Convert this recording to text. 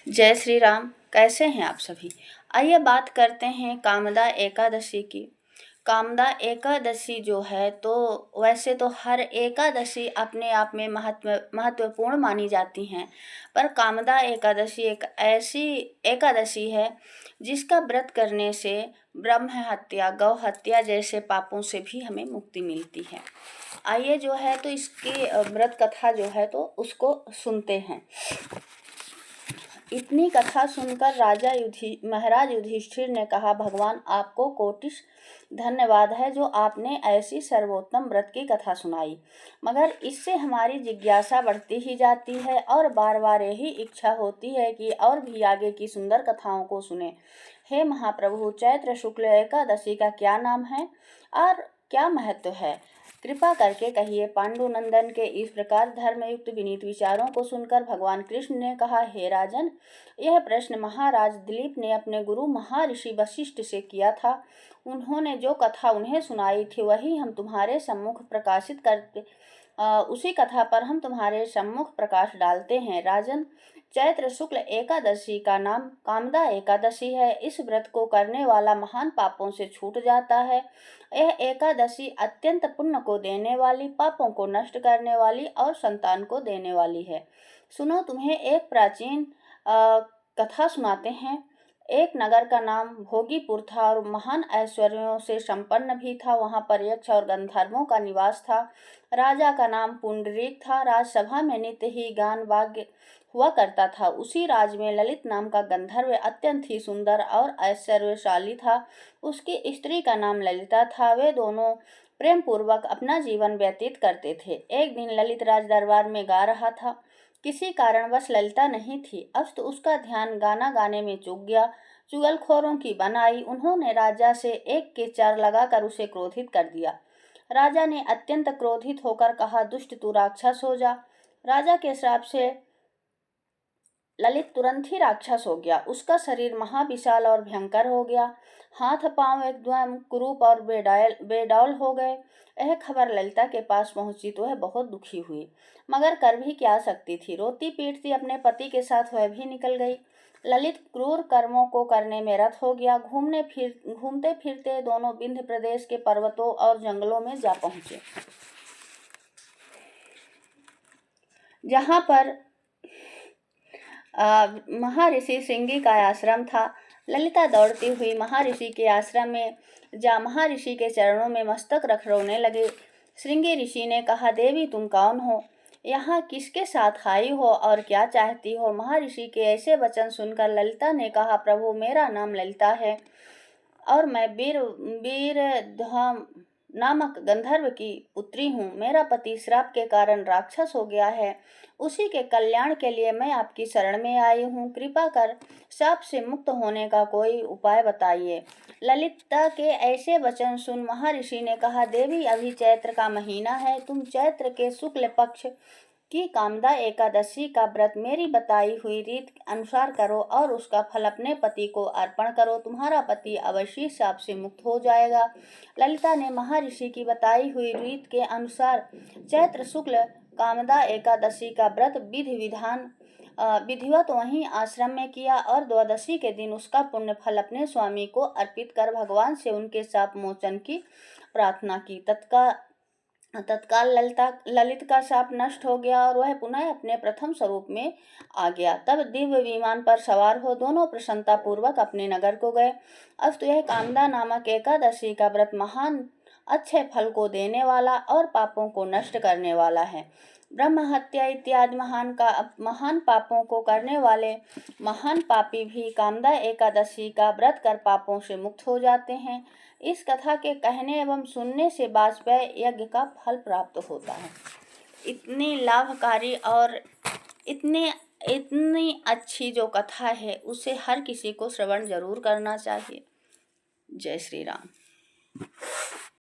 जय श्री राम। कैसे हैं आप सभी। आइए बात करते हैं कामदा एकादशी की। कामदा एकादशी जो है तो वैसे तो हर एकादशी अपने आप में महत्वपूर्ण मानी जाती हैं, पर कामदा एकादशी एक ऐसी एकादशी है जिसका व्रत करने से ब्रह्म हत्या, गौ हत्या जैसे पापों से भी हमें मुक्ति मिलती है। आइए जो है तो इसकी व्रत कथा जो है तो उसको सुनते हैं। इतनी कथा सुनकर महाराज युधिष्ठिर ने कहा, भगवान आपको कोटिश धन्यवाद है जो आपने ऐसी सर्वोत्तम व्रत की कथा सुनाई, मगर इससे हमारी जिज्ञासा बढ़ती ही जाती है और बार बार यही इच्छा होती है कि और भी आगे की सुंदर कथाओं को सुने। हे महाप्रभु, चैत्र शुक्ल एकादशी का क्या नाम है और क्या महत्व है, कृपा करके कहिए। पांडुनंदन के इस प्रकार धर्मयुक्त विनीत विचारों को सुनकर भगवान कृष्ण ने कहा, हे राजन, यह प्रश्न महाराज दिलीप ने अपने गुरु महर्षि वशिष्ठ से किया था। उन्होंने जो कथा उन्हें सुनाई थी वही हम तुम्हारे सम्मुख प्रकाशित करते उसी कथा पर हम तुम्हारे सम्मुख प्रकाश डालते हैं। राजन, चैत्र शुक्ल एकादशी का नाम कामदा एकादशी है। इस व्रत को करने वाला महान पापों से छूट जाता है। यह एकादशी अत्यंत पुण्य को देने वाली, पापों को नष्ट करने वाली और संतान को देने वाली है। सुनो, तुम्हें एक प्राचीन कथा सुनाते हैं। एक नगर का नाम भोगीपुर था और महान ऐश्वर्यों से संपन्न भी था। वहां पर यक्ष और गंधर्वों का निवास था। राजा का नाम पुंडरीक था। राजसभा में नित्य ही गान वाद्य हुआ करता था। उसी राज में ललित नाम का गंधर्व अत्यंत ही सुंदर और ऐश्वर्यशाली था। उसकी स्त्री का नाम ललिता था। वे दोनों प्रेम पूर्वक अपना जीवन व्यतीत करते थे। एक दिन ललित राज दरबार में गा रहा था। किसी कारणवश ललिता नहीं थी। अस्त उसका ध्यान गाना गाने में चूक गया। चुगलखोरों की बन आई। उन्होंने राजा से एक के चार लगाकर उसे क्रोधित कर दिया। राजा ने अत्यंत क्रोधित होकर कहा, दुष्ट तू राक्षस हो जा। राजा के श्राप से ललित तुरंत ही राक्षस हो गया। उसका शरीर महाविशाल और भयंकर हो गया। हाथ पांव एकदम कुरूप और बेडौल हो गए। यह खबर ललिता के पास पहुंची तो वह बहुत दुखी हुई, मगर कर भी क्या सकती थी। रोती पीटती अपने पति के साथ वह भी निकल गई। ललित क्रूर कर्मों को करने में रत हो गया। घूमते फिरते दोनों विंध्य प्रदेश के पर्वतों और जंगलों में जा पहुंचे, जहां पर महर्षि श्रृंगी का आश्रम था। ललिता दौड़ती हुई महर्षि के आश्रम में जा महर्षि के चरणों में मस्तक रख रोने लगे। श्रृंगी ऋषि ने कहा, देवी तुम कौन हो, यहाँ किसके साथ आई हो और क्या चाहती हो। महर्षि के ऐसे वचन सुनकर ललिता ने कहा, प्रभु मेरा नाम ललिता है और मैं वीर धाम नामक गंधर्व की पुत्री हूँ। मेरा पति श्राप के कारण राक्षस हो गया है। उसी के कल्याण के लिए मैं आपकी शरण में आई हूँ। कृपा कर श्राप से मुक्त होने का कोई उपाय बताइए। ललिता के ऐसे वचन सुन महर्षि ने कहा, देवी अभी चैत्र का महीना है। तुम चैत्र के शुक्ल पक्ष की कामदा एकादशी का व्रत मेरी बताई हुई रीत अनुसार करो और उसका फल अपने पति को अर्पण करो। तुम्हारा पति अवश्य शाप से मुक्त हो जाएगा। ललिता ने महर्षि की बताई हुई रीत के अनुसार चैत्र शुक्ल कामदा एकादशी का व्रत विधिवत वहीं आश्रम में किया और द्वादशी के दिन उसका पुण्य फल अपने स्वामी को अर्पित कर भगवान से उनके शाप मोचन की प्रार्थना की। तत्काल ललित का शाप नष्ट हो गया और वह पुनः अपने प्रथम स्वरूप में आ गया। तब दिव्य विमान पर सवार हो दोनों प्रसन्नता पूर्वक अपने नगर को गए। अस्तु यह कामदा नामक एकादशी का व्रत महान अच्छे फल को देने वाला और पापों को नष्ट करने वाला है। ब्रह्म हत्या इत्यादि महान पापों को करने वाले महान पापी भी कामदा एकादशी का व्रत कर पापों से मुक्त हो जाते हैं। इस कथा के कहने एवं सुनने से वाजपेय यज्ञ का फल प्राप्त होता है। इतनी लाभकारी और इतनी अच्छी जो कथा है उसे हर किसी को श्रवण जरूर करना चाहिए। जय श्री राम।